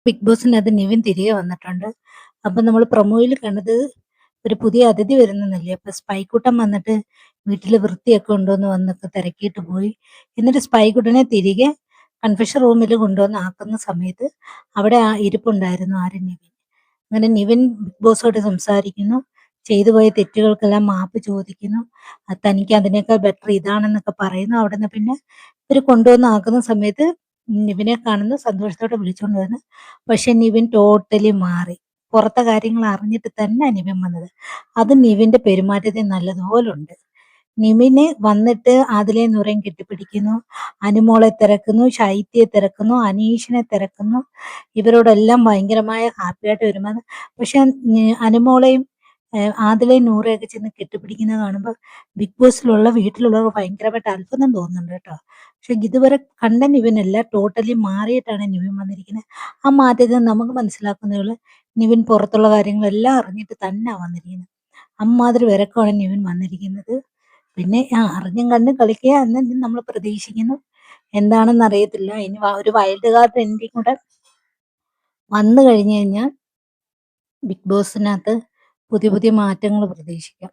Big ബോസിനകത്ത് Nivin തിരികെ വന്നിട്ടുണ്ട്. അപ്പൊ നമ്മള് പ്രൊമോയിൽ കണ്ടത് ഒരു പുതിയ അതിഥി വരുന്നെന്നല്ലേ. അപ്പൊ സ്പൈക്കുട്ടൻ വന്നിട്ട് വീട്ടില് വൃത്തിയൊക്കെ ഉണ്ടോന്ന് വന്നൊക്കെ തിരക്കിയിട്ട് പോയി. എന്നിട്ട് സ്പൈക്കുട്ടനെ തിരികെ കൺഫെഷൻ റൂമിൽ കൊണ്ടുവന്ന് ആക്കുന്ന സമയത്ത് അവിടെ ഇരിപ്പുണ്ടായിരുന്നു ആര്, നിവിൻ. അങ്ങനെ നിവിൻ ബിഗ് ബോസുമായിട്ട് സംസാരിക്കുന്നു. ചെയ്തു പോയ തെറ്റുകൾക്കെല്ലാം മാപ്പ് ചോദിക്കുന്നു. തനിക്ക് അതിനേക്കാൾ ബെറ്റർ ഇതാണെന്നൊക്കെ പറയുന്നു. അവിടുന്ന് പിന്നെ ഇവര് കൊണ്ടുവന്ന് ആക്കുന്ന സമയത്ത് നിവിനെ കാണുന്നു, സന്തോഷത്തോടെ വിളിച്ചുകൊണ്ട് വന്ന്. പക്ഷെ നിവിൻ ടോട്ടലി മാറി. പുറത്തെ കാര്യങ്ങൾ അറിഞ്ഞിട്ട് തന്നെ നിവിൻ വന്നത്. അത് നിവിന്റെ പെരുമാറ്റത്തിൽ നല്ലതുപോലെ ഉണ്ട്. നിവിന് വന്നിട്ട് അതിലെ നുരയും കെട്ടിപ്പിടിക്കുന്നു, അനുമോളെ തിരക്കുന്നു, ശൈത്യയെ തിരക്കുന്നു, അനീഷിനെ തിരക്കുന്നു. ഇവരോടെല്ലാം ഭയങ്കരമായ ഹാപ്പിയായിട്ട് വരുന്നത്. പക്ഷെ അനുമോളെയും ആദിലയും നൂറയൊക്കെ ചെന്ന് കെട്ടിപ്പിടിക്കുന്നത് കാണുമ്പോൾ ബിഗ് ബോസിലുള്ള വീട്ടിലുള്ളവർ ഭയങ്കരമായിട്ട് അത്ഭുതം തോന്നുന്നുണ്ട് കേട്ടോ. പക്ഷെ ഇതുവരെ കണ്ട നിവിനല്ല, ടോട്ടലി മാറിയിട്ടാണ് നിവിൻ വന്നിരിക്കുന്നത്. ആ മാറ്റത്തിൽ നമുക്ക് മനസ്സിലാക്കുന്നേ നിവിൻ പുറത്തുള്ള കാര്യങ്ങളെല്ലാം അറിഞ്ഞിട്ട് തന്നെ വന്നിരിക്കുന്നത്. അമ്മാതിരി വിരക്കമാണ് നിവിൻ വന്നിരിക്കുന്നത്. പിന്നെ അറിഞ്ഞും കണ്ടും കളിക്കുക എന്ന് നമ്മൾ പ്രതീക്ഷിക്കുന്നു. എന്താണെന്ന് അറിയത്തില്ല. ഇനി ഒരു വൈൽഡ് കാർഡ് എൻഡിങ് കൂടെ വന്നു കഴിഞ്ഞു കഴിഞ്ഞാൽ ബിഗ് ബോസിനകത്ത് പുതിയ പുതിയ മാറ്റങ്ങൾ പ്രതീക്ഷിക്കാം.